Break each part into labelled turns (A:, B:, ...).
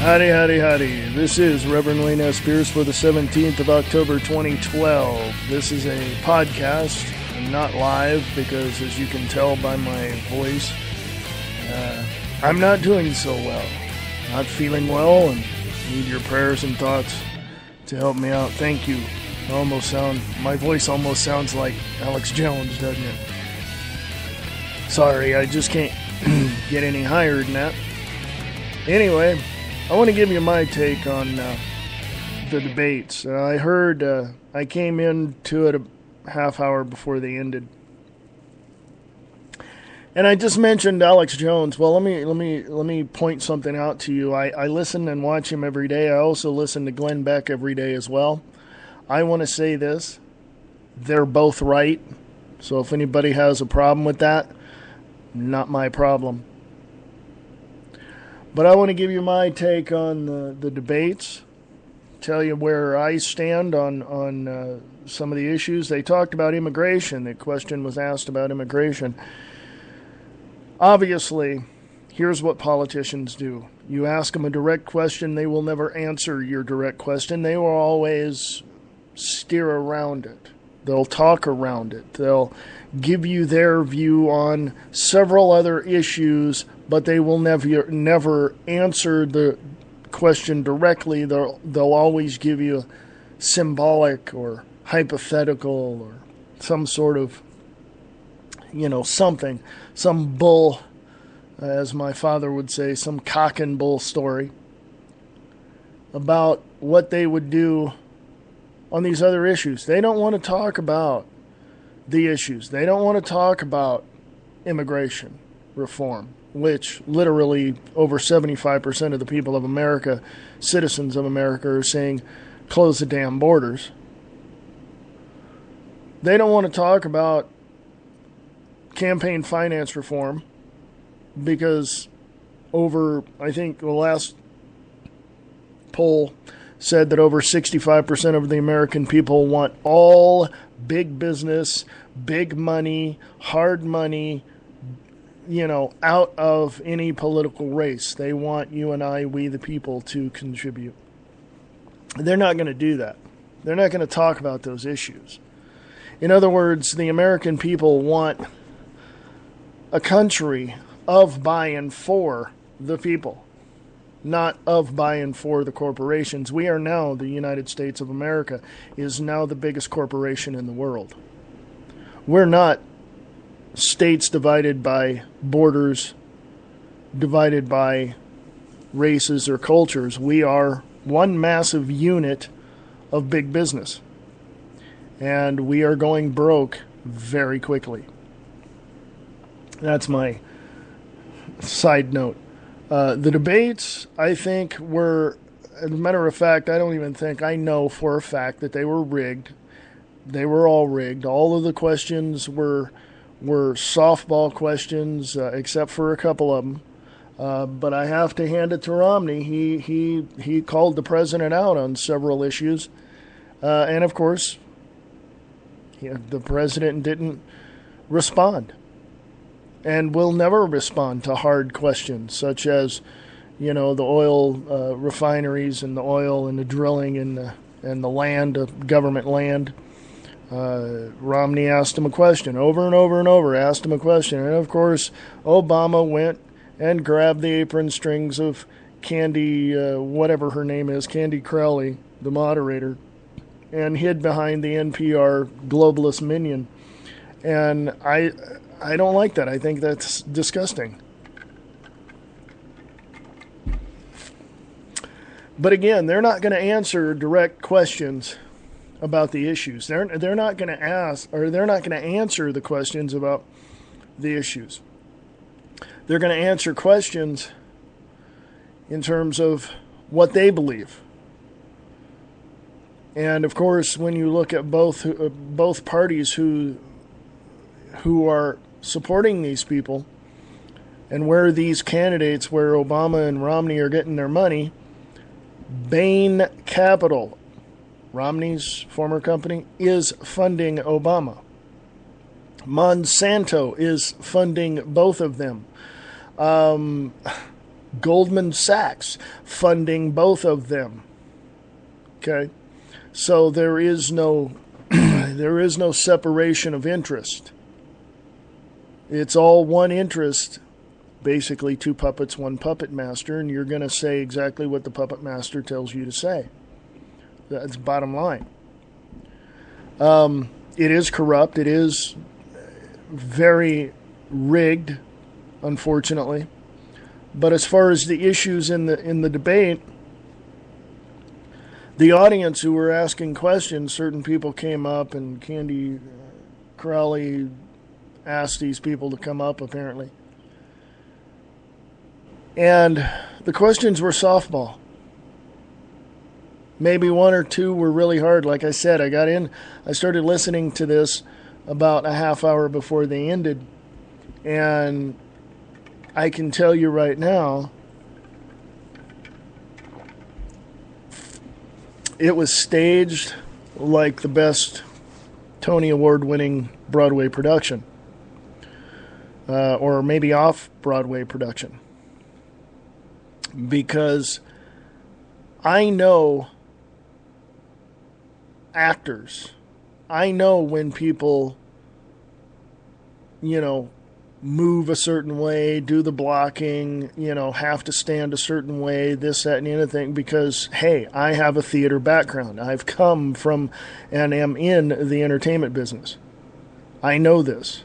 A: Howdy, howdy, howdy. This is Reverend Wayne S. Pierce for the 17th of October, 2012. This is a podcast, not live, because as you can tell by my voice, I'm not doing so well. Not feeling well and need your prayers and thoughts to help me out. Thank you. My voice almost sounds like Alex Jones, doesn't it? Sorry, I just can't get any higher than that. Anyway, I want to give you my take on the debates. I came into it a half hour before they ended, and I just mentioned Alex Jones. Well, let me point something out to you. I listen and watch him every day. I also listen to Glenn Beck every day as well. I want to say this: they're both right. So if anybody has a problem with that, not my problem. But I want to give you my take on the debates, tell you where I stand on some of the issues. They talked about immigration. The question was asked about immigration. Obviously, here's what politicians do. You ask them a direct question, they will never answer your direct question. They will always steer around it. They'll talk around it. They'll give you their view on several other issues, but they will never answer the question directly. They'll always give you symbolic or hypothetical or some sort of, something, some bull, as my father would say, some cock and bull story about what they would do on these other issues. They don't want to talk about the issues. They don't want to talk about immigration reform, which literally over 75% of the people of America, citizens of America, are saying, close the damn borders. They don't want to talk about campaign finance reform because I think the last poll said that over 65% of the American people want all big business, big money, hard money, out of any political race. They want you and I, we the people, to contribute. They're not going to do that. They're not going to talk about those issues. In other words, the American people want a country of, by, and for the people, not of, by, and for the corporations. We are now, the United States of America is now the biggest corporation in the world. We're not states divided by borders, divided by races or cultures. We are one massive unit of big business. And we are going broke very quickly. That's my side note. The debates, I think, were, as a matter of fact, I know for a fact that they were rigged. They were all rigged. All of the questions were softball questions, except for a couple of them. But I have to hand it to Romney. He called the president out on several issues. And, of course, the president didn't respond. And will never respond to hard questions such as, the oil refineries and the oil and the drilling and the land, government land. Romney asked him a question over and over and over, asked him a question. And, of course, Obama went and grabbed the apron strings of Candy, whatever her name is, Candy Crowley, the moderator, and hid behind the NPR globalist minion. And I don't like that. I think that's disgusting. But again, they're not going to answer direct questions about the issues. They're not going to ask, or they're not going to answer the questions about the issues. They're going to answer questions in terms of what they believe. And of course, when you look at both parties who are supporting these people, and where these candidates, where Obama and Romney are getting their money, Bain Capital, Romney's former company, is funding Obama. Monsanto is funding both of them. Goldman Sachs funding both of them. Okay? So there is no there is no separation of interest. It's all one interest, basically two puppets, one puppet master, and you're going to say exactly what the puppet master tells you to say. That's bottom line. It is corrupt. It is very rigged, unfortunately. But as far as the issues in the debate, the audience who were asking questions, certain people came up, and Candy Crowley asked these people to come up, apparently. And the questions were softball. Maybe one or two were really hard. Like I said, I started listening to this about a half hour before they ended. And I can tell you right now, it was staged like the best Tony Award-winning Broadway production. Or maybe off-Broadway production. Because I know actors. I know when people, move a certain way, do the blocking, have to stand a certain way, this, that, and the other thing, because, hey, I have a theater background. I've come from and am in the entertainment business. I know this.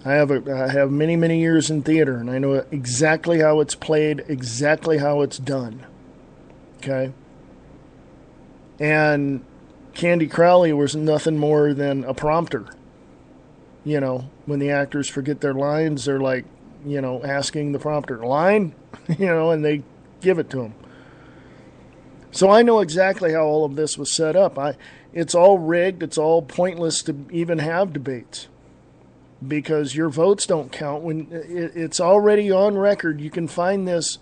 A: I have many, many years in theater, and I know exactly how it's played, exactly how it's done. Okay? And Candy Crowley was nothing more than a prompter. When the actors forget their lines, they're like, asking the prompter, line? And they give it to them. So I know exactly how all of this was set up. It's all rigged. It's all pointless to even have debates. Because your votes don't count. When it's already on record, you can find this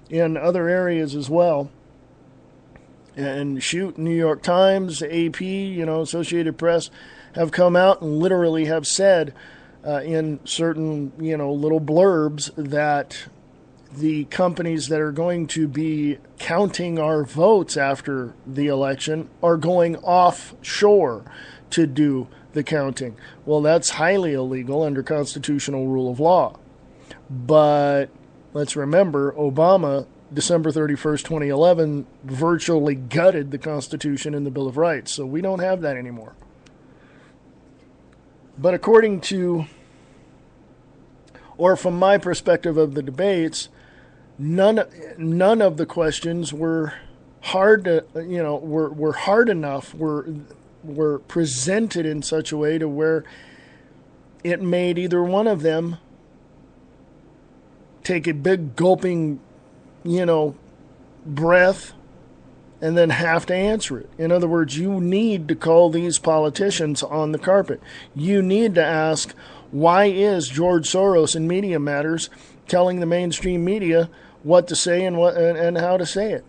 A: in other areas as well. And New York Times, AP, Associated Press have come out and literally have said in certain, little blurbs that the companies that are going to be counting our votes after the election are going offshore to do the counting. Well, that's highly illegal under constitutional rule of law. But let's remember, Obama, December 31st, 2011, virtually gutted the Constitution and the Bill of Rights. So we don't have that anymore. But according to, or from my perspective of the debates, none of the questions were hard to, were hard enough, were presented in such a way to where it made either one of them take a big gulping, breath and then have to answer it. In other words, you need to call these politicians on the carpet. You need to ask, why is George Soros in Media Matters telling the mainstream media what to say and how to say it?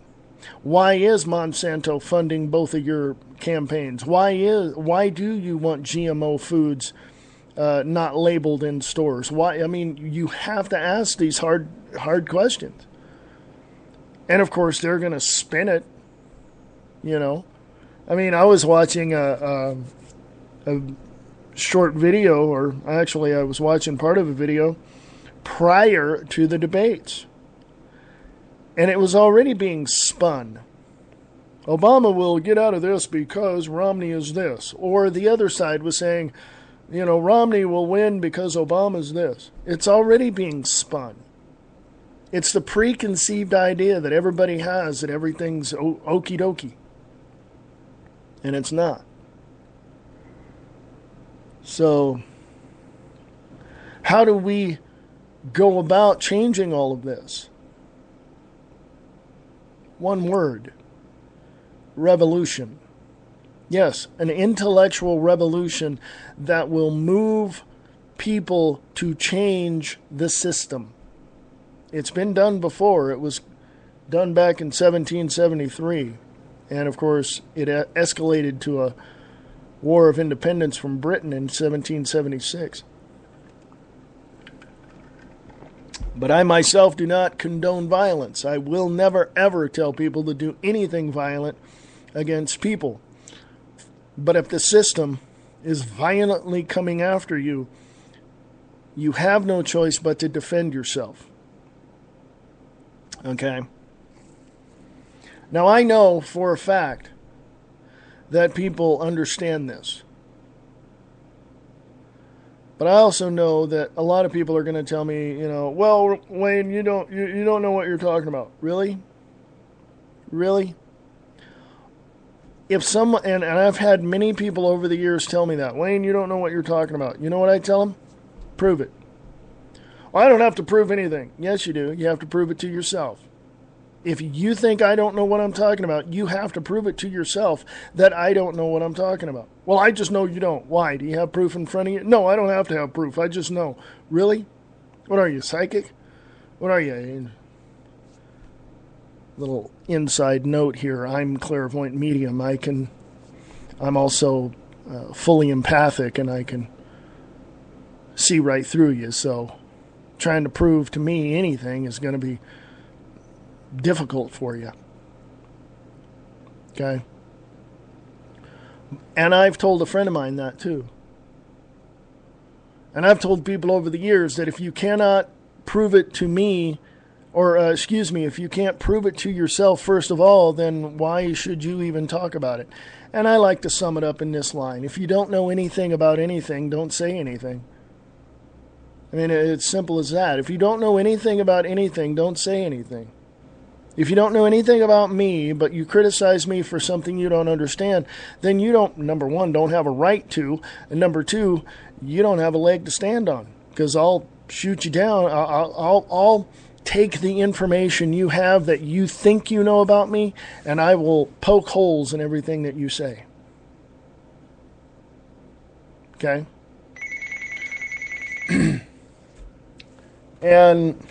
A: Why is Monsanto funding both of your campaigns? Why do you want GMO foods not labeled in stores? Why? I mean, you have to ask these hard questions. And of course, they're going to spin it. I mean, I was watching a short video, or actually, I was watching part of a video prior to the debates. And it was already being spun. Obama will get out of this because Romney is this. Or the other side was saying, Romney will win because Obama's this. It's already being spun. It's the preconceived idea that everybody has that everything's okie dokie. And it's not. So, how do we go about changing all of this? One word: revolution. Yes, an intellectual revolution that will move people to change the system. It's been done before. It was done back in 1773. And, of course, it escalated to a war of independence from Britain in 1776. But I myself do not condone violence. I will never, ever tell people to do anything violent against people. But if the system is violently coming after you, you have no choice but to defend yourself. Okay? Now, I know for a fact that people understand this. But I also know that a lot of people are going to tell me, well, Wayne, you don't know what you're talking about. Really? Really? If someone, and I've had many people over the years tell me that, Wayne, you don't know what you're talking about. You know what I tell them? Prove it. Well, I don't have to prove anything. Yes, you do. You have to prove it to yourself. If you think I don't know what I'm talking about, you have to prove it to yourself that I don't know what I'm talking about. Well, I just know you don't. Why? Do you have proof in front of you? No, I don't have to have proof. I just know. Really? What are you, psychic? What are you? Little inside note here. I'm clairvoyant medium. I'm also fully empathic, and I can see right through you. So trying to prove to me anything is going to be difficult for you. Okay? And I've told a friend of mine that too. And I've told people over the years that if you cannot prove it to me, or if you can't prove it to yourself first of all, then why should you even talk about it? And I like to sum it up in this line. If you don't know anything about anything, don't say anything. I mean, it's simple as that. If you don't know anything about anything, don't say anything. If you don't know anything about me, but you criticize me for something you don't understand, then you don't, number one, don't have a right to, and number two, you don't have a leg to stand on, because I'll shoot you down. I'll take the information you have that you think you know about me, and I will poke holes in everything that you say. Okay? And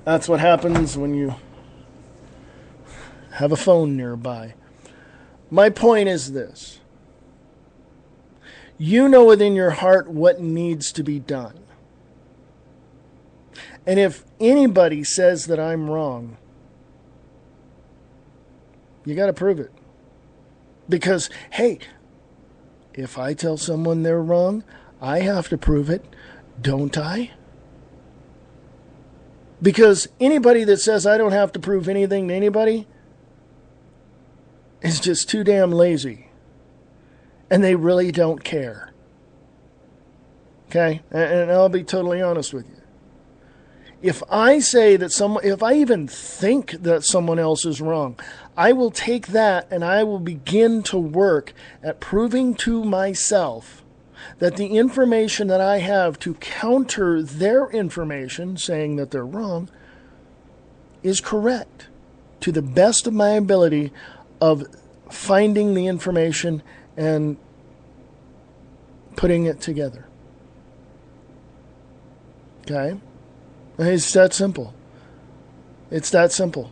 A: that's what happens when you have a phone nearby. My point is this. You know within your heart what needs to be done. And if anybody says that I'm wrong, you got to prove it. Because, hey, if I tell someone they're wrong, I have to prove it, don't I? Because anybody that says I don't have to prove anything to anybody is just too damn lazy. And they really don't care. Okay? And I'll be totally honest with you. If I say that if I even think that someone else is wrong, I will take that and I will begin to work at proving to myself that the information that I have to counter their information, saying that they're wrong, is correct to the best of my ability of finding the information and putting it together. Okay? It's that simple. It's that simple.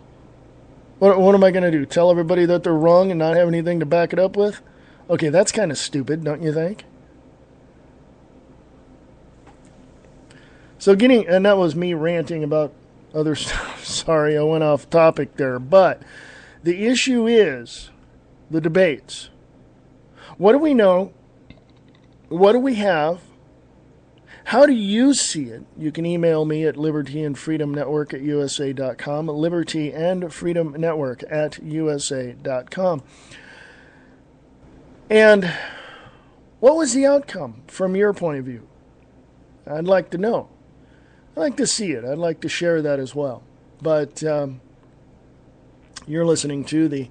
A: What am I going to do? Tell everybody that they're wrong and not have anything to back it up with? Okay, that's kind of stupid, don't you think? So and that was me ranting about other stuff. Sorry, I went off topic there. But the issue is the debates. What do we know? What do we have? How do you see it? You can email me at libertyandfreedomnetwork@usa.com, libertyandfreedomnetwork@usa.com. And what was the outcome from your point of view? I'd like to know. I'd like to see it. I'd like to share that as well. But you're listening to the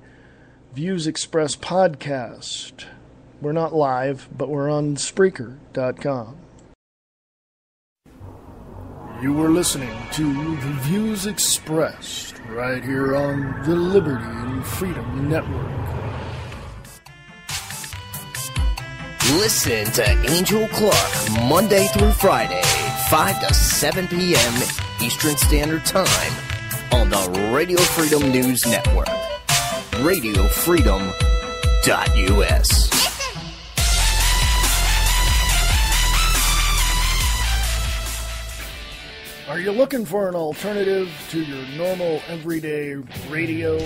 A: Views Express podcast. We're not live, but we're on Spreaker.com. You were listening to the Views Expressed right here on the Liberty and Freedom Network.
B: Listen to Angel Clark Monday through Friday, 5 to 7 p.m. Eastern Standard Time on the Radio Freedom News Network. RadioFreedom.us.
A: Are you looking for an alternative to your normal everyday radio?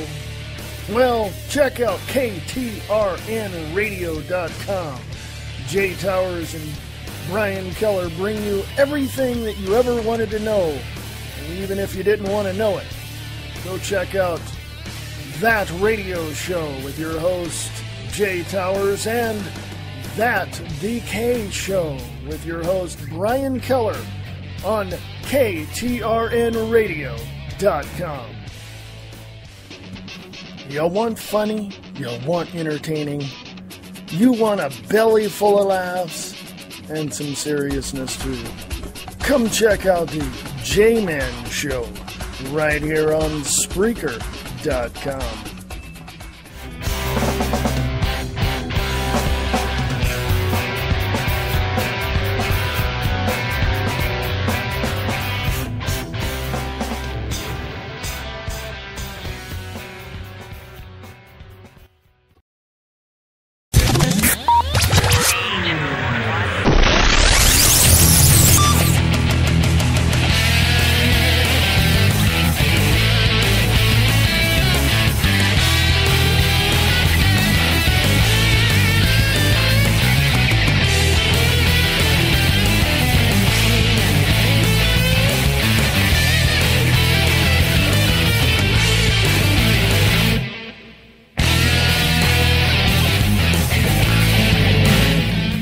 A: Well, check out KTRNradio.com. Jay Towers and Brian Keller bring you everything that you ever wanted to know. And even if you didn't want to know it, go check out That Radio Show with your host, Jay Towers, and That DK Show with your host, Brian Keller, on KTRNradio.com. You want funny? You want entertaining? You want a belly full of laughs? And some seriousness, too. Come check out the J-Man Show right here on Spreaker.com.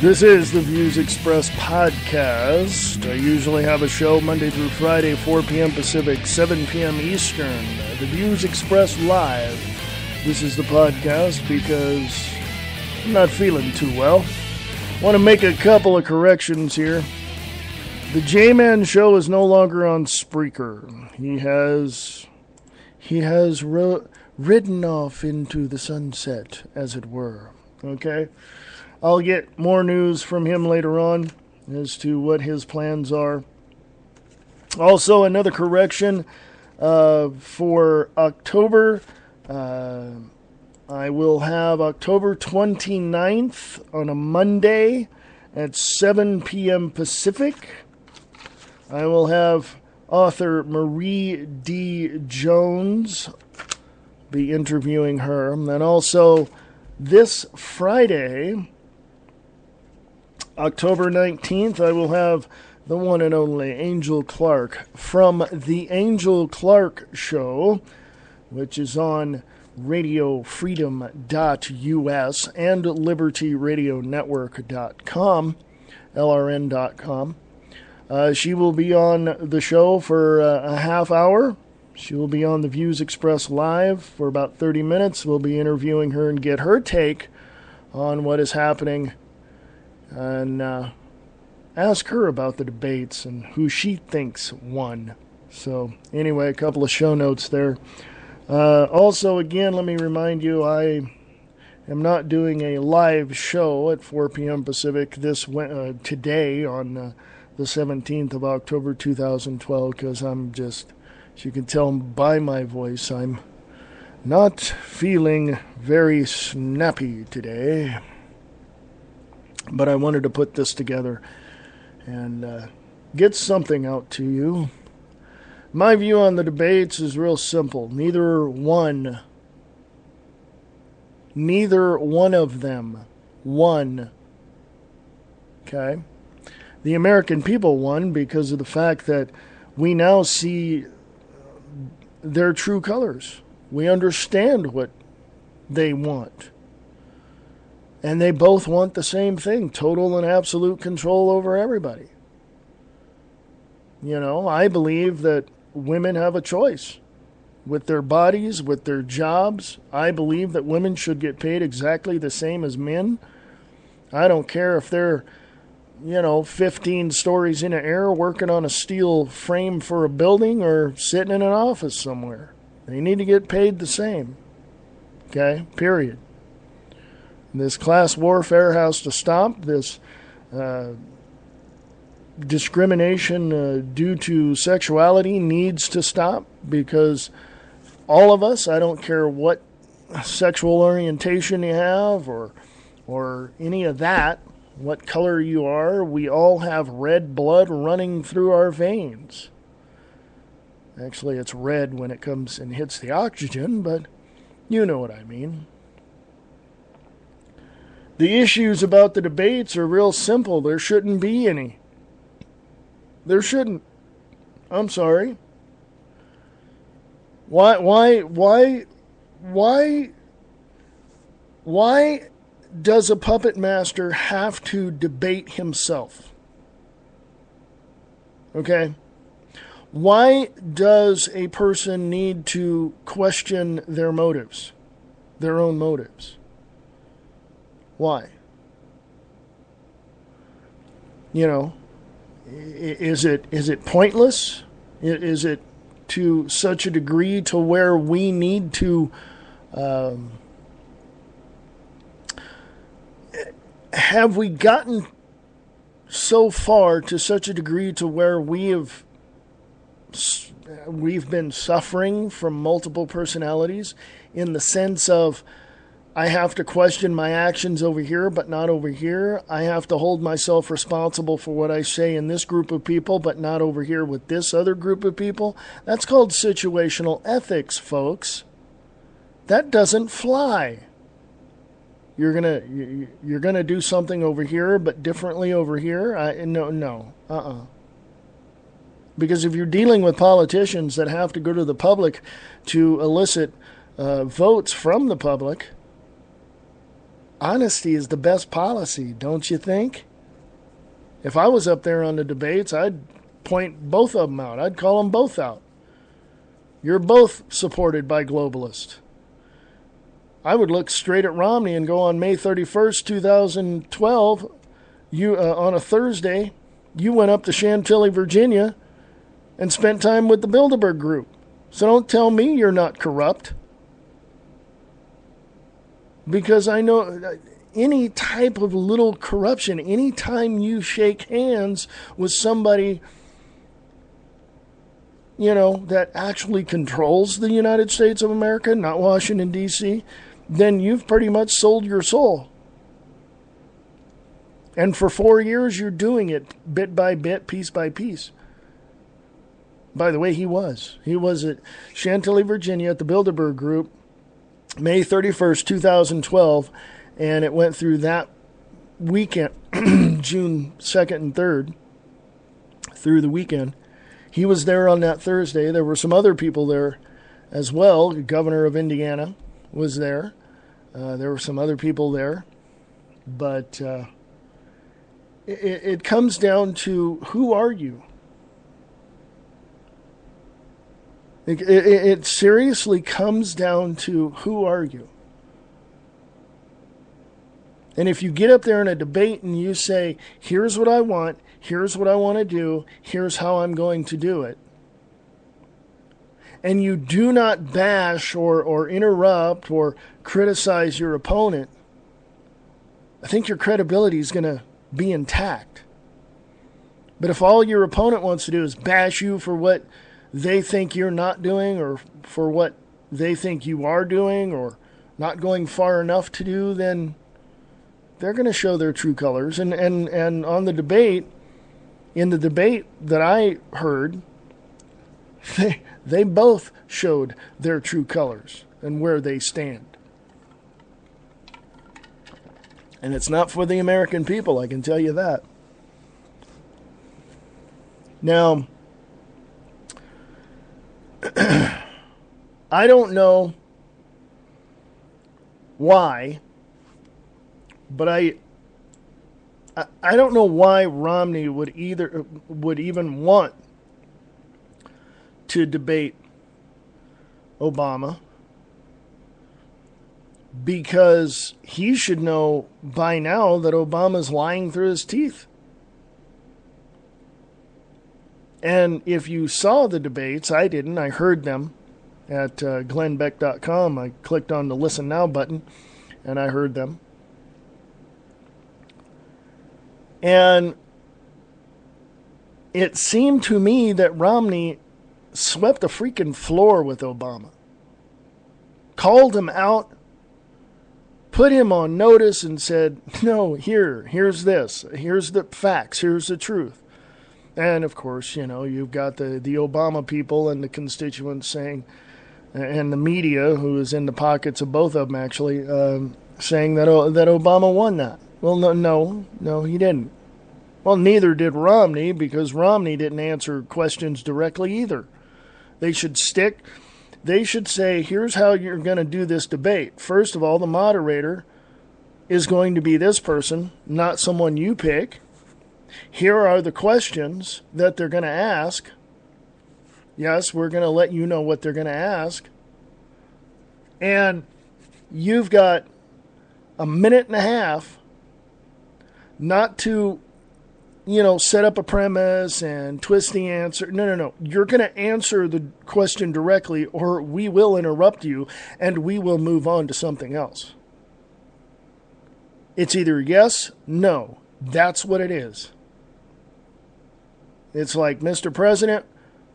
A: This is the Views Express podcast. I usually have a show Monday through Friday, 4 p.m. Pacific, 7 p.m. Eastern. The Views Express Live. This is the podcast because I'm not feeling too well. I want to make a couple of corrections here. The J-Man Show is no longer on Spreaker. He has ridden off into the sunset, as it were. Okay? I'll get more news from him later on as to what his plans are. Also, another correction for October. I will have October 29th on a Monday at 7 p.m. Pacific. I will have author Marie D. Jones be interviewing her. And also, this Friday, October 19th, I will have the one and only Angel Clark from The Angel Clark Show, which is on radiofreedom.us and libertyradionetwork.com, LRN.com. She will be on the show for a half hour. She will be on the Views Express Live for about 30 minutes. We'll be interviewing her and get her take on what is happening and ask her about the debates and who she thinks won. So, anyway, a couple of show notes there. Also, again, let me remind you, I am not doing a live show at 4 p.m. Pacific today on the 17th of October 2012, because I'm just, as you can tell by my voice, I'm not feeling very snappy today. But I wanted to put this together and get something out to you. My view on the debates is real simple. Neither one of them won. Okay? The American people won because of the fact that we now see their true colors. We understand what they want. And they both want the same thing, total and absolute control over everybody. You know, I believe that women have a choice with their bodies, with their jobs. I believe that women should get paid exactly the same as men. I don't care if they're, 15 stories in the air working on a steel frame for a building or sitting in an office somewhere. They need to get paid the same. Okay? Period. This class warfare has to stop. This discrimination due to sexuality needs to stop, because all of us, I don't care what sexual orientation you have or any of that, what color you are, we all have red blood running through our veins. Actually, it's red when it comes and hits the oxygen, but you know what I mean. The issues about the debates are real simple. There shouldn't be any. There shouldn't. I'm sorry. Why does a puppet master have to debate himself? Okay? Why does a person need to question their motives, their own motives? Why? You know, is it pointless? Is it to such a degree to where we need to have we gotten so far to such a degree to where we've been suffering from multiple personalities, in the sense of, I have to question my actions over here, but not over here. I have to hold myself responsible for what I say in this group of people, but not over here with this other group of people. That's called situational ethics, folks. That doesn't fly. You're gonna do something over here, but differently over here. No. Because if you're dealing with politicians that have to go to the public to elicit votes from the public, honesty is the best policy, don't you think? If I was up there on the debates, I'd point both of them out. I'd call them both out. You're both supported by globalists. I would look straight at Romney and go, on May 31st, 2012, on a Thursday, you went up to Chantilly, Virginia, and spent time with the Bilderberg Group. So don't tell me you're not corrupt. Because I know any type of little corruption, any time you shake hands with somebody, that actually controls the United States of America, not Washington, D.C., then you've pretty much sold your soul. And for 4 years, you're doing it bit by bit, piece by piece. By the way, he was. He was at Chantilly, Virginia at the Bilderberg Group, May 31st, 2012, and it went through that weekend, June 2nd and 3rd, through the weekend. He was there on that Thursday. There were some other people there as well. The governor of Indiana was there. There were some other people there. But it comes down to, who are you? It seriously comes down to, who are you? And if you get up there in a debate and you say, here's what I want to do, here's how I'm going to do it, and you do not bash or interrupt or criticize your opponent, I think your credibility is going to be intact. But if all your opponent wants to do is bash you for what they think you're not doing, or for what they think you are doing, or not going far enough to do, then they're going to show their true colors. And on the debate, in the debate that I heard, they both showed their true colors and where they stand. And it's not for the American people, I can tell you that. Now, I don't know why, but I don't know why Romney would even want to debate Obama, because he should know by now that Obama's lying through his teeth. And if you saw the debates, I didn't, I heard them at glennbeck.com. I clicked on the Listen Now button, and I heard them. And it seemed to me that Romney swept the freaking floor with Obama. Called him out, put him on notice, and said, no, here's this. Here's the facts. Here's the truth. And, of course, you've got the Obama people and the constituents saying, and the media, who is in the pockets of both of them, actually, saying that Obama won that. Well, no, he didn't. Well, neither did Romney, because Romney didn't answer questions directly either. They should say, here's how you're going to do this debate. First of all, the moderator is going to be this person, not someone you pick. Here are the questions that they're going to ask. Yes, we're going to let you know what they're going to ask. And you've got a minute and a half not to, set up a premise and twist the answer. No. You're going to answer the question directly, or we will interrupt you and we will move on to something else. It's either yes, no. That's what it is. It's like, Mr. President,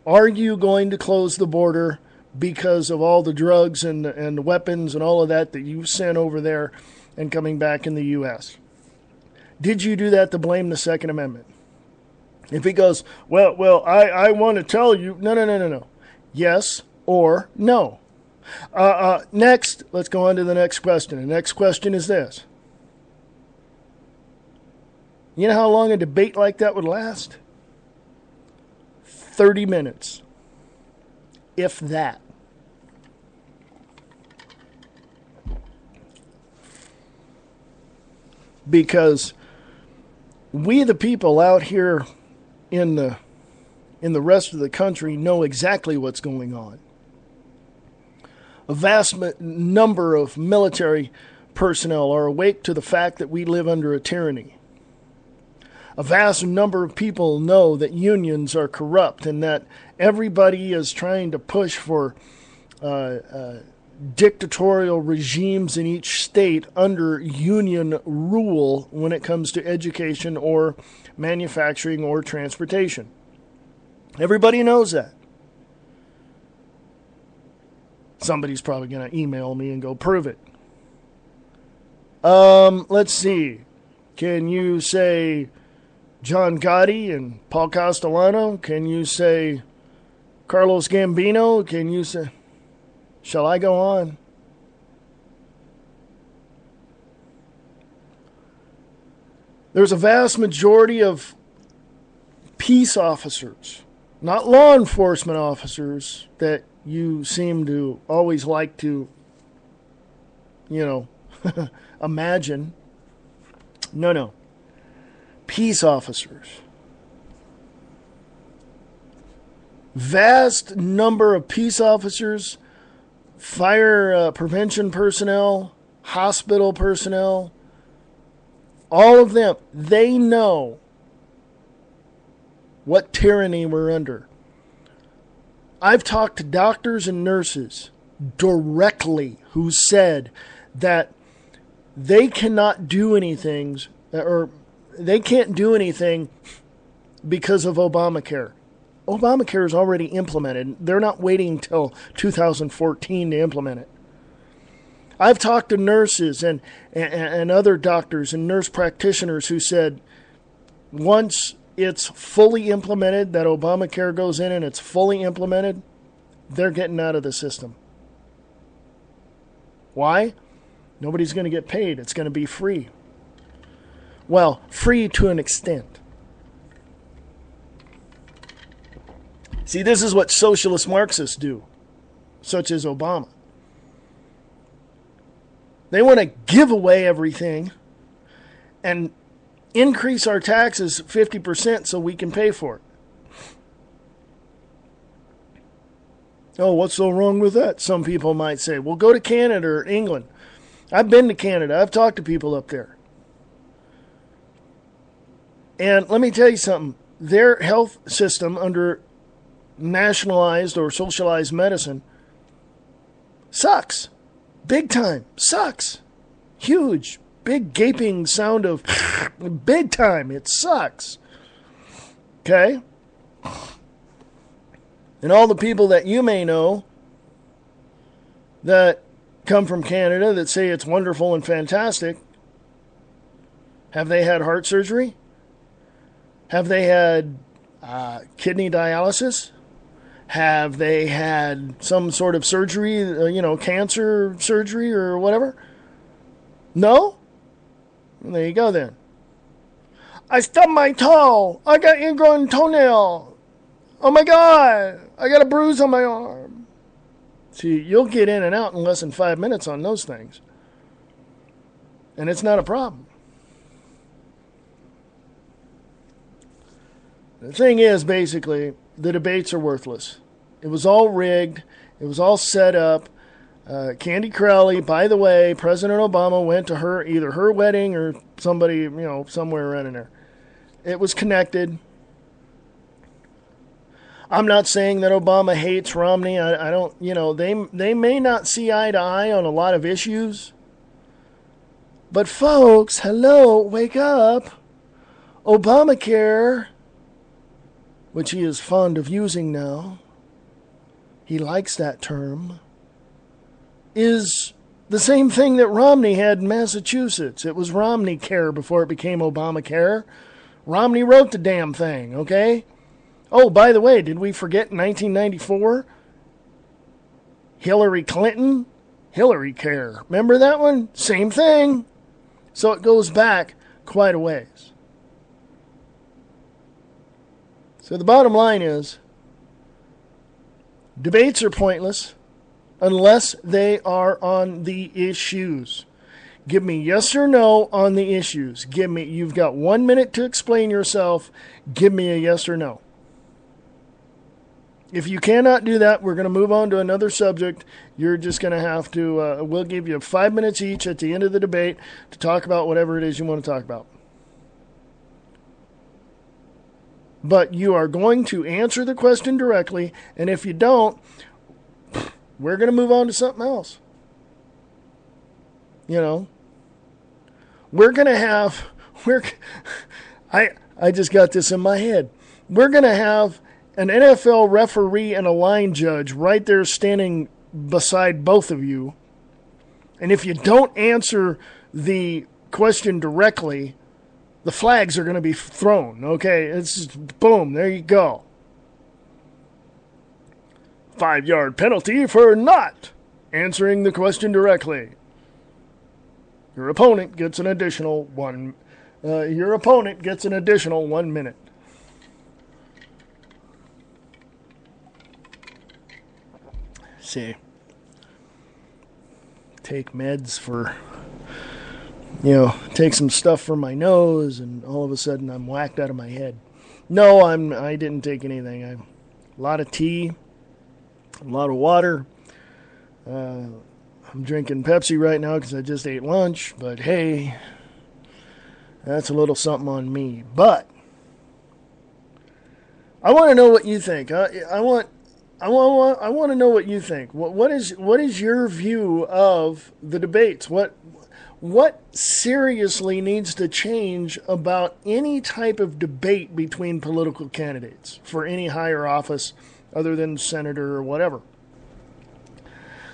A: are you going to close the border because of all the drugs and the weapons and all of that you sent over there and coming back in the U.S.? Did you do that to blame the Second Amendment? If he goes, well, I want to tell you, no. Yes or no. Next, let's go on to the next question. The next question is this. You know how long a debate like that would last? 30 minutes. If that. Because we, the people out here in the rest of the country, know exactly what's going on. A vast number of military personnel are awake to the fact that we live under a tyranny. A vast number of people know that unions are corrupt and that everybody is trying to push for dictatorial regimes in each state under union rule when it comes to education or manufacturing or transportation. Everybody knows that. Somebody's probably going to email me and go, prove it. Let's see. Can you say John Gotti and Paul Castellano? Can you say Carlos Gambino? Can you say... Shall I go on? There's a vast majority of peace officers, not law enforcement officers that you seem to always like to, imagine. No. Peace officers. Vast number of peace officers, fire prevention personnel, hospital personnel, all of them, they know what tyranny we're under. I've talked to doctors and nurses directly who said that they cannot do anything, or they can't do anything because of Obamacare. Obamacare is already implemented. They're not waiting until 2014 to implement it. I've talked to nurses and other doctors and nurse practitioners who said once it's fully implemented, that Obamacare goes in and it's fully implemented, they're getting out of the system. Why? Nobody's going to get paid. It's going to be free. Well, free to an extent. See, this is what socialist Marxists do, such as Obama. They want to give away everything and increase our taxes 50% so we can pay for it. Oh, what's so wrong with that? Some people might say, well, go to Canada or England. I've been to Canada. I've talked to people up there. And let me tell you something. Their health system under nationalized or socialized medicine sucks. Big time. Sucks. Huge. Big gaping sound of big time. It sucks. Okay? And all the people that you may know that come from Canada that say it's wonderful and fantastic, have they had heart surgery? Have they had kidney dialysis? Have they had some sort of surgery, cancer surgery or whatever? No? Well, there you go then. I stubbed my toe. I got ingrown toenail. Oh my God. I got a bruise on my arm. See, you'll get in and out in less than 5 minutes on those things. And it's not a problem. The thing is, basically, the debates are worthless. It was all rigged. It was all set up. Candy Crowley, by the way, President Obama went to either her wedding or somebody, somewhere around in there. It was connected. I'm not saying that Obama hates Romney. I don't, they may not see eye to eye on a lot of issues. But folks, hello, wake up. Obamacare, which he is fond of using now, he likes that term, is the same thing that Romney had in Massachusetts. It was Romney Care before it became Obamacare. Romney wrote the damn thing, okay? Oh, by the way, did we forget 1994? Hillary Clinton, Hillary Care. Remember that one? Same thing. So it goes back quite a ways. So the bottom line is, debates are pointless unless they are on the issues. Give me yes or no on the issues. You've got 1 minute to explain yourself. Give me a yes or no. If you cannot do that, we're going to move on to another subject. You're just going to have to, we'll give you 5 minutes each at the end of the debate to talk about whatever it is you want to talk about. But you are going to answer the question directly, and if you don't, we're going to move on to something else. We're going to have, I just got this in my head. We're going to have an NFL referee and a line judge right there standing beside both of you. And if you don't answer the question directly, the flags are going to be thrown, okay? It's just, boom, there you go. 5-yard penalty for not answering the question directly. Your opponent gets an additional 1 minute. See. Take meds for, take some stuff for my nose, and all of a sudden I'm whacked out of my head. No, I didn't take anything. A lot of tea, a lot of water. I'm drinking Pepsi right now because I just ate lunch, but hey, that's a little something on me. But I want to know what you think. I want to know what you think. What is your view of the debates? What seriously needs to change about any type of debate between political candidates for any higher office other than senator or whatever?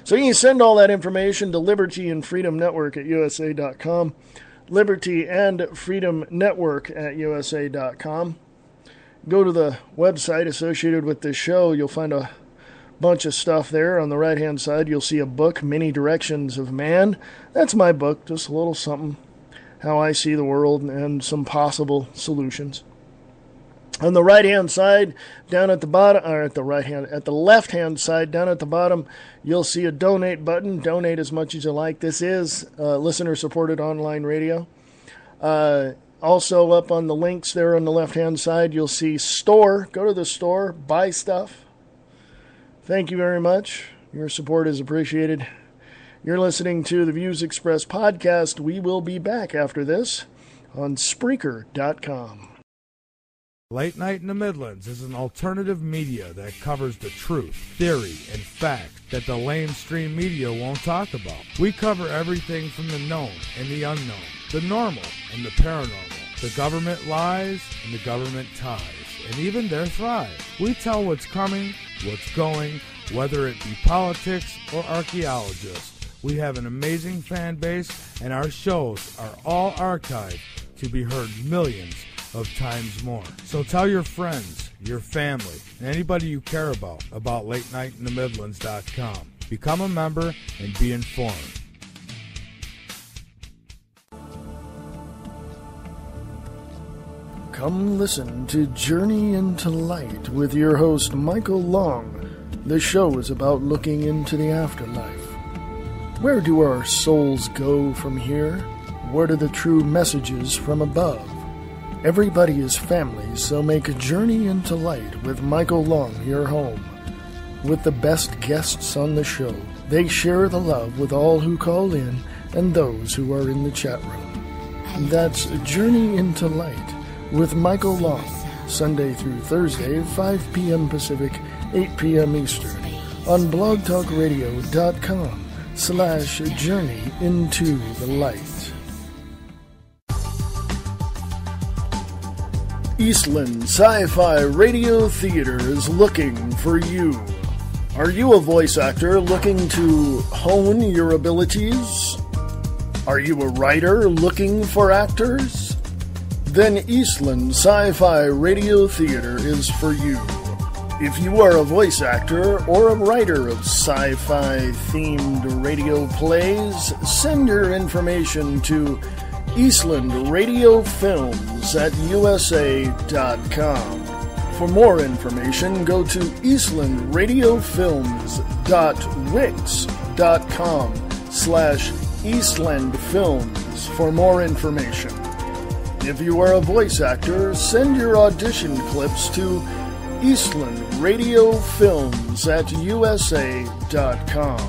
A: So you can send all that information to Liberty and Freedom Network at USA.com. Liberty and Freedom Network at USA.com. Go to the website associated with this show. You'll find a bunch of stuff there. On the right-hand side, you'll see a book, Many Directions of Man. That's my book, just a little something, how I see the world and some possible solutions. On the right-hand side, down at the bottom, or at the left-hand side, down at the bottom, you'll see a donate button. Donate as much as you like. This is listener-supported online radio. Also, up on the links there on the left-hand side, you'll see store. Go to the store, buy stuff. Thank you very much. Your support is appreciated. You're listening to the Views Expressed podcast. We will be back after this on Spreaker.com.
C: Late Night in the Midlands is an alternative media that covers the truth, theory, and fact that the lamestream media won't talk about. We cover everything from the known and the unknown, the normal and the paranormal, the government lies and the government ties, and even their thrive. We tell what's coming, what's going, whether it be politics or archaeologists. We have an amazing fan base, and our shows are all archived to be heard millions of times more. So tell your friends, your family, and anybody you care about LateNightInTheMidlands.com. Become a member and be informed.
A: Come listen to Journey into Light with your host, Michael Long. This show is about looking into the afterlife. Where do our souls go from here? What are the true messages from above? Everybody is family, so make a Journey into Light with Michael Long your home. With the best guests on the show, they share the love with all who call in and those who are in the chat room. That's Journey into Light with Michael Long, Sunday through Thursday, 5 p.m. Pacific, 8 p.m. Eastern, on blogtalkradio.com/Journey into the Light. Eastland Sci-Fi Radio Theater is looking for you. Are you a voice actor looking to hone your abilities? Are you a writer looking for actors? Then Eastland Sci-Fi Radio Theater is for you. If you are a voice actor or a writer of sci-fi themed radio plays, send your information to Eastland Radio Films at USA.com. For more information, go to eastlandradiofilms.wix.com/EastlandFilms for more information. If you are a voice actor, send your audition clips to Eastland Radio Films at USA.com.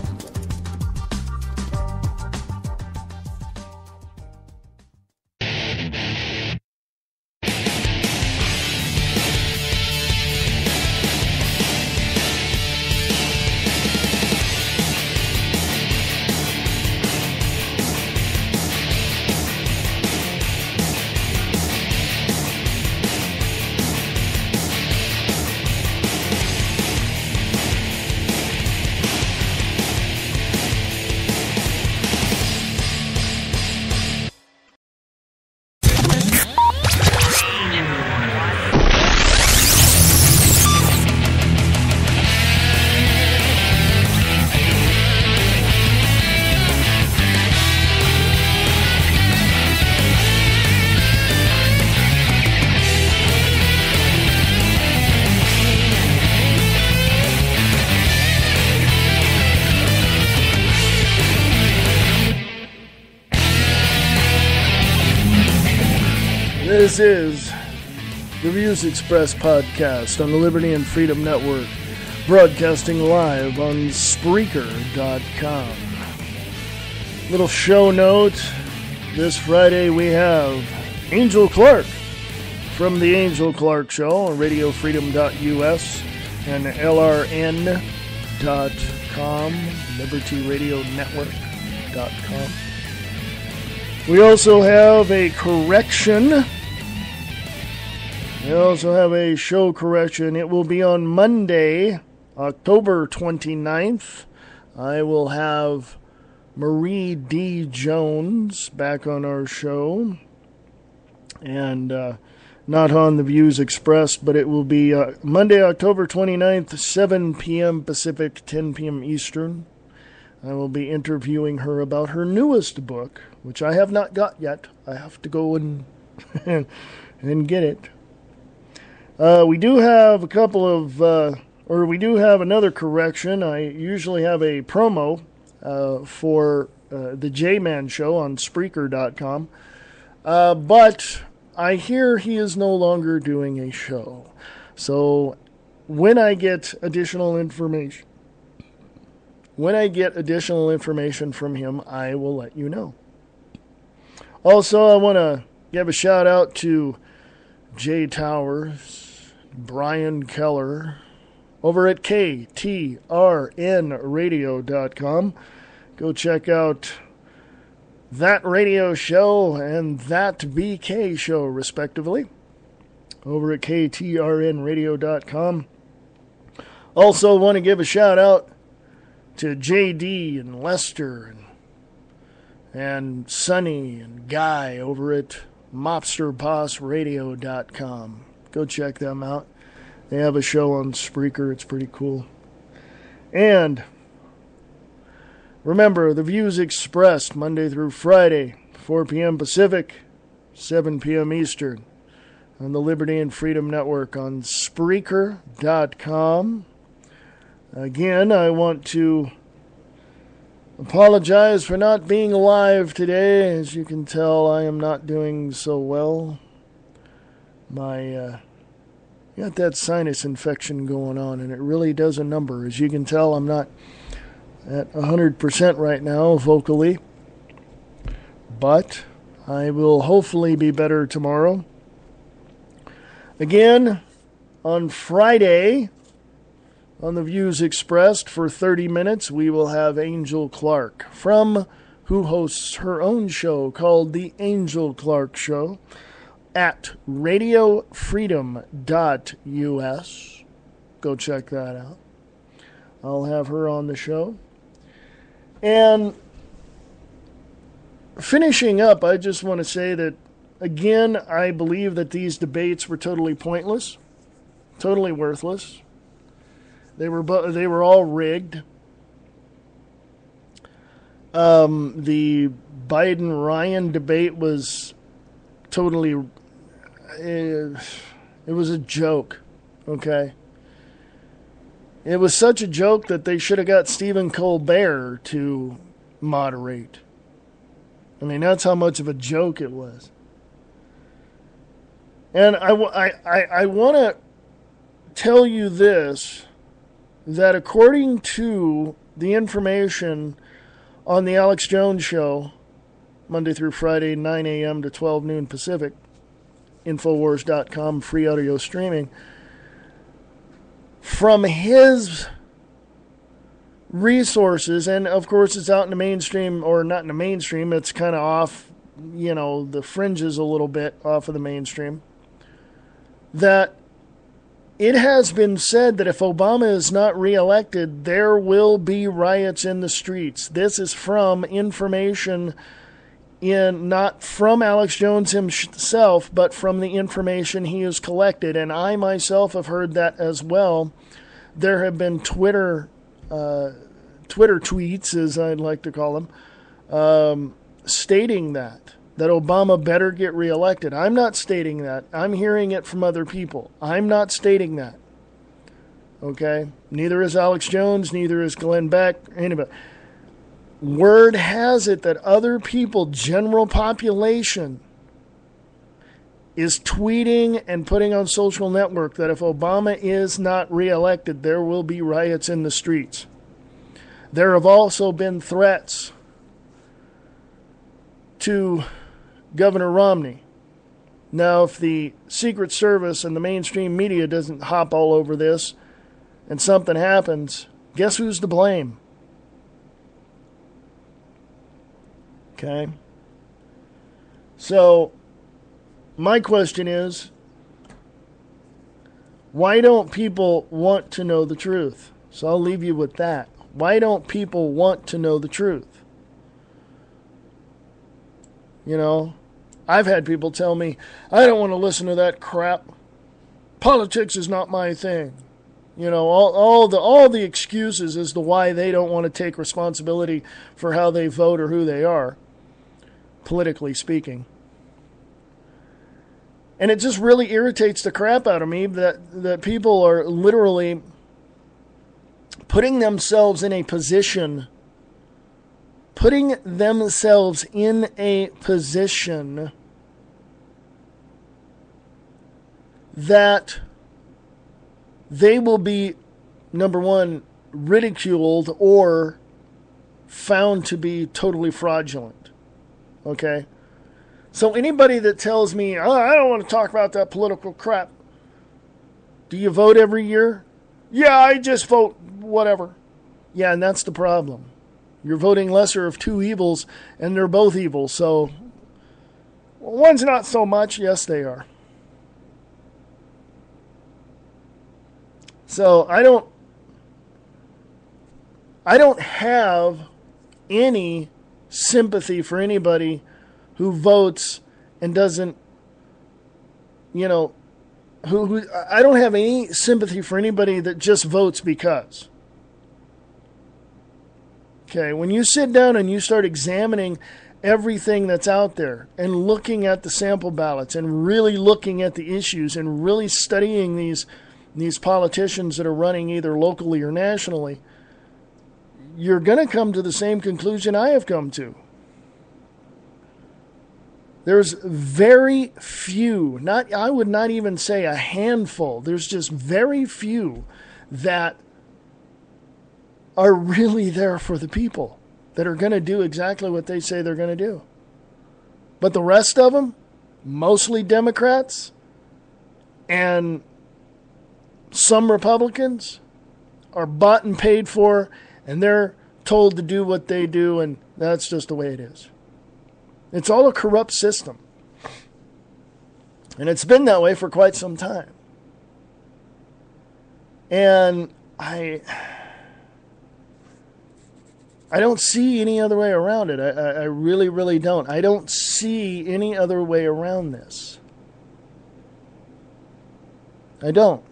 A: This is the Views Express podcast on the Liberty and Freedom Network, broadcasting live on Spreaker.com. Little show note, this Friday we have Angel Clark from The Angel Clark Show on RadioFreedom.us and LRN.com, LibertyRadioNetwork.com. We also have a correction. We also have a show correction. It will be on Monday, October 29th. I will have Marie D. Jones back on our show. And not on the Views Express, but it will be Monday, October 29th, 7 p.m. Pacific, 10 p.m. Eastern. I will be interviewing her about her newest book, which I have not got yet. I have to go and get it. We do have a couple of, we do have another correction. I usually have a promo for the J-Man Show on Spreaker.com, but I hear he is no longer doing a show. So when I get additional information, from him, I will let you know. Also, I want to give a shout out to Jay Towers, Brian Keller, over at KTRNradio.com. Go check out that radio show and that BK show, respectively, over at KTRNradio.com. Also, want to give a shout out to JD and Lester and Sonny and Guy over at MobsterBossRadio.com. Go check them out. They have a show on Spreaker. It's pretty cool. And remember, the views expressed Monday through Friday, 4 p.m. Pacific, 7 p.m. Eastern, on the Liberty and Freedom Network on Spreaker.com. Again, I want to apologize for not being live today. As you can tell, I am not doing so well. Got that sinus infection going on, and it really does a number. As you can tell, I'm not at 100% right now vocally, but I will hopefully be better tomorrow. Again, on Friday, on the Views Expressed for 30 minutes, we will have Angel Clark who hosts her own show called The Angel Clark Show at radiofreedom.us. Go check that out. I'll have her on the show. And finishing up, I just want to say that, again, I believe that these debates were totally pointless, totally worthless. They were all rigged. The Biden-Ryan debate was totally... It was a joke, okay? It was such a joke that they should have got Stephen Colbert to moderate. I mean, that's how much of a joke it was. And I want to tell you this, that according to the information on the Alex Jones Show, Monday through Friday, 9 a.m. to 12 noon Pacific, Infowars.com, free audio streaming, from his resources, and of course it's out in the mainstream, or not in the mainstream, it's kind of off, the fringes a little bit off of the mainstream, that it has been said that if Obama is not reelected, there will be riots in the streets. This is from information not from Alex Jones himself, but from the information he has collected. And I myself have heard that as well. There have been Twitter tweets, as I'd like to call them, stating that Obama better get reelected. I'm not stating that. I'm hearing it from other people. I'm not stating that. Okay? Neither is Alex Jones, neither is Glenn Beck, anybody. Word has it that other people, general population, is tweeting and putting on social network that if Obama is not reelected, there will be riots in the streets. There have also been threats to Governor Romney. Now, if the Secret Service and the mainstream media doesn't hop all over this and something happens, guess who's to blame? Okay? So, my question is, why don't people want to know the truth? So I'll leave you with that. Why don't people want to know the truth? I've had people tell me, I don't want to listen to that crap. Politics is not my thing. All the excuses as to why they don't want to take responsibility for how they vote or who they are, politically speaking. And it just really irritates the crap out of me that people are literally putting themselves in a position that they will be, number one, ridiculed or found to be totally fraudulent. Okay? So anybody that tells me, oh, I don't want to talk about that political crap. Do you vote every year? Yeah, I just vote whatever. Yeah, and that's the problem. You're voting lesser of two evils, and they're both evil. So one's not so much. Yes, they are. So I don't have any sympathy for anybody who votes and doesn't, who I don't have any sympathy for anybody that just votes because. Okay, when you sit down and you start examining everything that's out there and looking at the sample ballots and really looking at the issues and really studying these politicians that are running either locally or nationally, you're going to come to the same conclusion I have come to. There's very few, I would not even say a handful, there's just very few that are really there for the people, that are going to do exactly what they say they're going to do. But the rest of them, mostly Democrats and some Republicans, are bought and paid for, and they're told to do what they do, and that's just the way it is. It's all a corrupt system. And it's been that way for quite some time. And I don't see any other way around it. I really, really don't. I don't see any other way around this. I don't.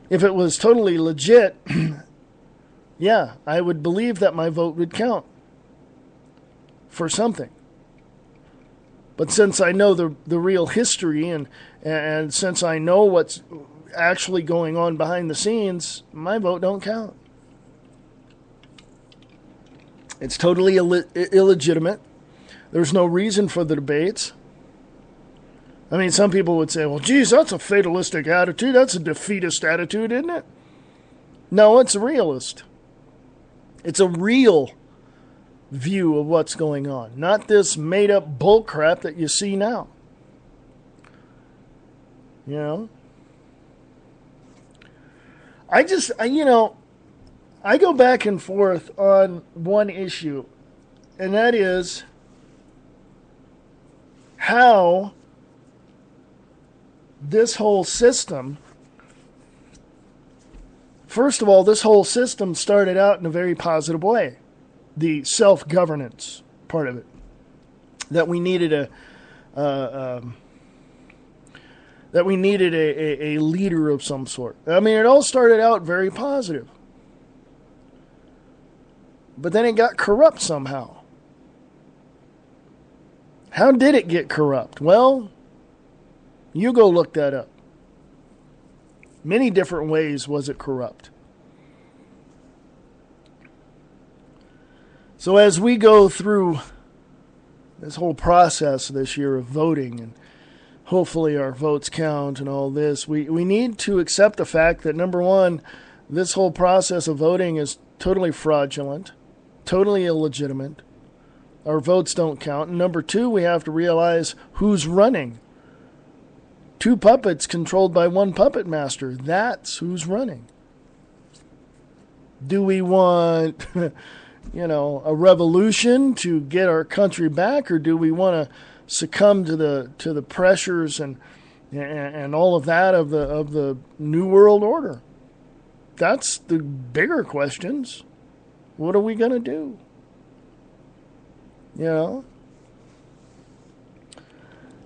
A: If it was totally legit, yeah, I would believe that my vote would count for something. But since I know the real history and since I know what's actually going on behind the scenes, my vote don't count. It's totally illegitimate. There's no reason for the debates. I mean, some people would say, well, geez, that's a fatalistic attitude. That's a defeatist attitude, isn't it? No, it's a realist. It's a real view of what's going on, not this made-up bullcrap that you see now. You know? I go back and forth on one issue, and that is how this whole system, first of all, this whole system started out in a very positive way. The self-governance part of it, that we needed a leader of some sort. I mean, it all started out very positive. But then it got corrupt somehow. How did it get corrupt? Well, you go look that up. Many different ways was it corrupt. So as we go through this whole process this year of voting, and hopefully our votes count and all this, we need to accept the fact that, number one, this whole process of voting is totally fraudulent, totally illegitimate. Our votes don't count. And number two, we have to realize who's running. Two puppets controlled by one puppet master. That's who's running. Do we want, a revolution to get our country back, or do we want to succumb to the pressures and all of that of the New World Order? That's the bigger questions. What are we going to do?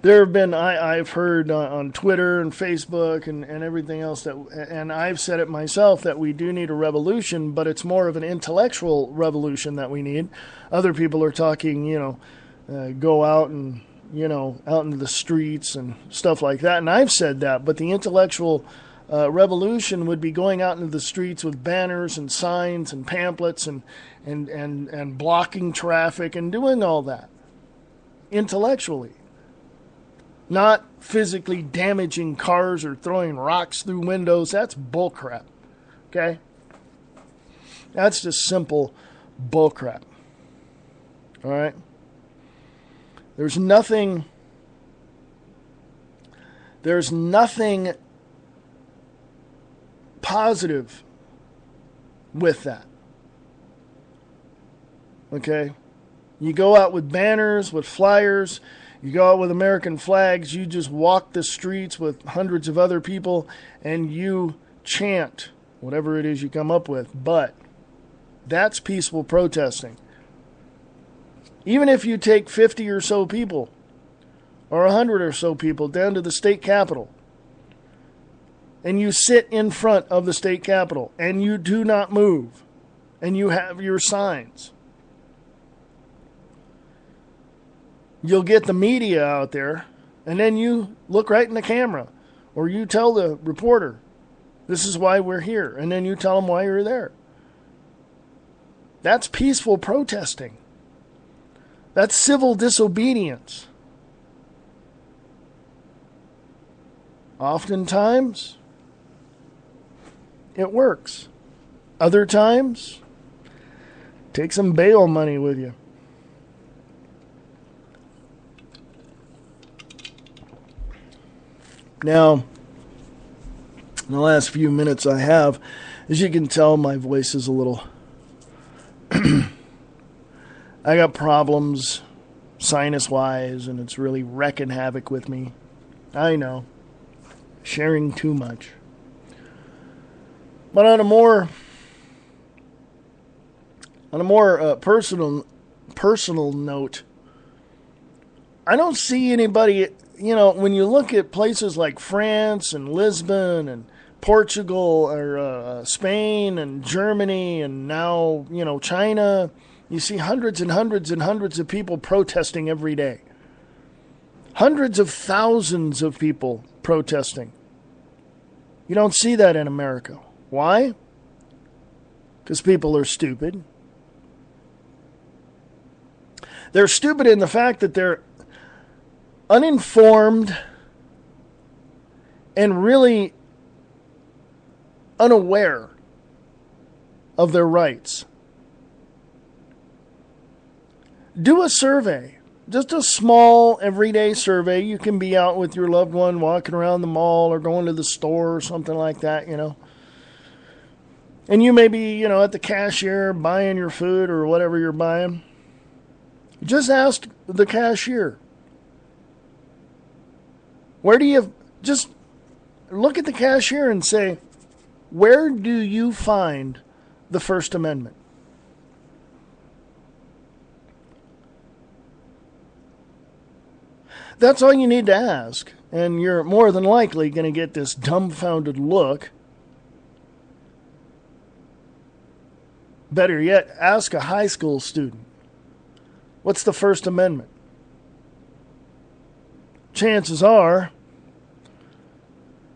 A: There have been, I've heard on Twitter and Facebook and everything else, and I've said it myself, that we do need a revolution, but it's more of an intellectual revolution that we need. Other people are talking, go out and, out into the streets and stuff like that. And I've said that, but the intellectual revolution would be going out into the streets with banners and signs and pamphlets and blocking traffic and doing all that intellectually. Not physically damaging cars or throwing rocks through windows. That's bullcrap. Okay? That's just simple bullcrap. All right? There's nothing positive with that. Okay? You go out with banners, with flyers, you go out with American flags, you just walk the streets with hundreds of other people, and you chant whatever it is you come up with. But that's peaceful protesting. Even if you take 50 or so people or 100 or so people down to the state capitol, and you sit in front of the state capitol, and you do not move, and you have your signs, you'll get the media out there, and then you look right in the camera, or you tell the reporter, this is why we're here, and then you tell them why you're there. That's peaceful protesting. That's civil disobedience. Oftentimes, it works. Other times, take some bail money with you. Now, in the last few minutes I have, as you can tell, my voice is a little... I got problems sinus-wise, and it's really wrecking havoc with me. I know. Sharing too much. But on a more personal note, I don't see anybody, when you look at places like France and Lisbon and Portugal or Spain and Germany and now, China, you see hundreds and hundreds and hundreds of people protesting every day. Hundreds of thousands of people protesting. You don't see that in America. Why? Because people are stupid. They're stupid in the fact that they're uninformed and really unaware of their rights. Do a survey. Just a small, everyday survey. You can be out with your loved one, walking around the mall or going to the store or something like that, And you may be, at the cashier buying your food or whatever you're buying. Just ask the cashier. Just look at the cashier and say, where do you find the First Amendment? That's all you need to ask, and you're more than likely going to get this dumbfounded look. Better yet, ask a high school student, what's the First Amendment? Chances are,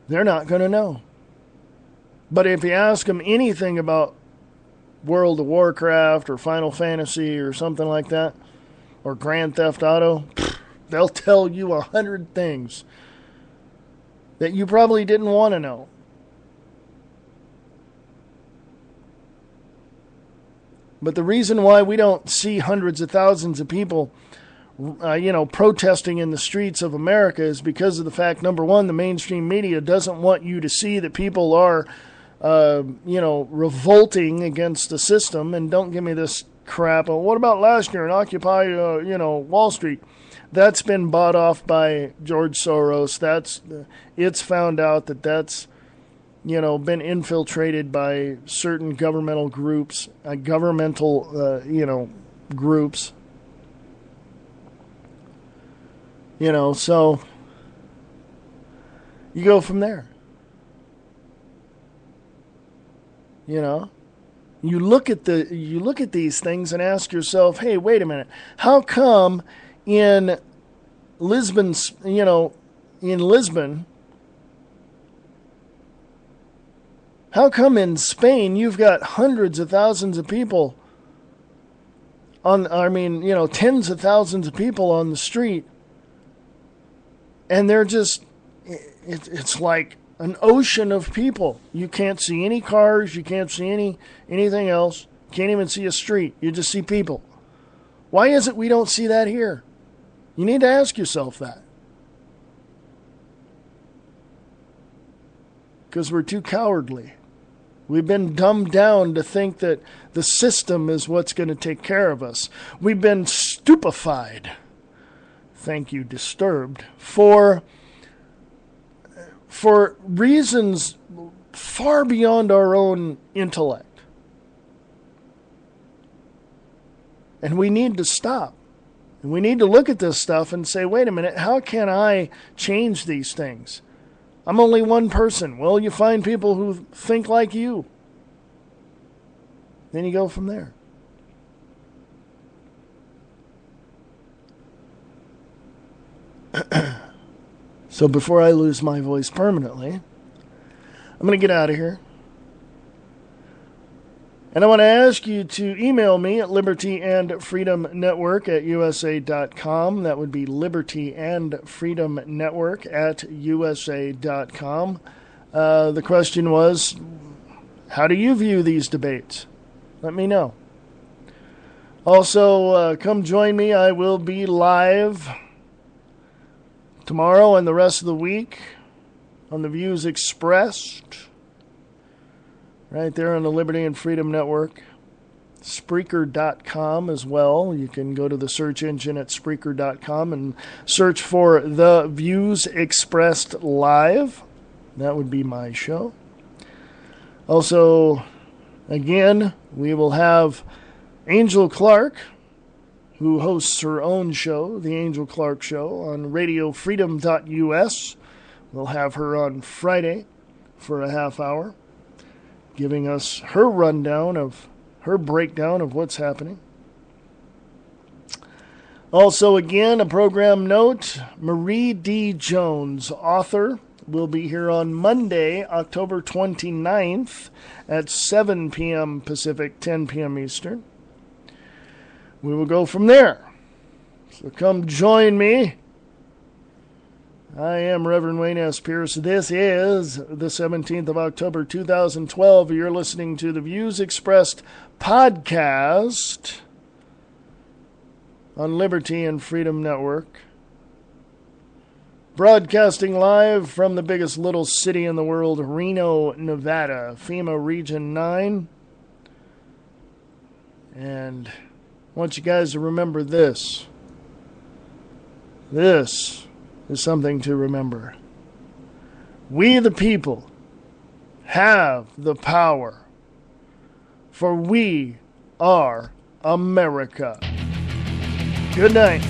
A: they're not going to know. But if you ask them anything about World of Warcraft or Final Fantasy or something like that, or Grand Theft Auto, they'll tell you 100 things that you probably didn't want to know. But the reason why we don't see hundreds of thousands of people, protesting in the streets of America is because of the fact, number one, the mainstream media doesn't want you to see that people are, revolting against the system. And don't give me this crap. What about last year in Occupy, Wall Street? That's been bought off by George Soros. It's found out that's, been infiltrated by certain governmental groups, groups. So you go from there. You look at these things and ask yourself, hey, wait a minute. How come in Lisbon, how come in Spain you've got hundreds of thousands of people tens of thousands of people on the street, and they're just, it's like an ocean of people. You can't see any cars, you can't see anything else, can't even see a street, you just see people. Why is it we don't see that here? You need to ask yourself that. Because we're too cowardly. We've been dumbed down to think that the system is what's going to take care of us. We've been stupefied, thank you, disturbed, for reasons far beyond our own intellect. And we need to stop. And we need to look at this stuff and say, wait a minute, how can I change these things? I'm only one person. Well, you find people who think like you. Then you go from there. So before I lose my voice permanently, I'm going to get out of here. And I want to ask you to email me at libertyandfreedomnetwork@usa.com. That would be libertyandfreedomnetwork@usa.com. The question was, how do you view these debates? Let me know. Also, come join me. I will be live tomorrow and the rest of the week on the Views Expressed, right there on the Liberty and Freedom Network. Spreaker.com as well. You can go to the search engine at Spreaker.com and search for The Views Expressed Live. That would be my show. Also, again, we will have Angel Clark, who hosts her own show, The Angel Clark Show, on radiofreedom.us. We'll have her on Friday for a half hour, giving us her rundown of her breakdown of what's happening. Also, again, a program note, Marie D. Jones, author, will be here on Monday, October 29th at 7 p.m. Pacific, 10 p.m. Eastern. We will go from there. So come join me. I am Reverend Wayne S. Pierce. This is the 17th of October, 2012. You're listening to the Views Expressed podcast on Liberty and Freedom Network. Broadcasting live from the biggest little city in the world, Reno, Nevada, FEMA Region 9. And I want you guys to remember this. This is something to remember. We the people have the power, for we are America. Good night.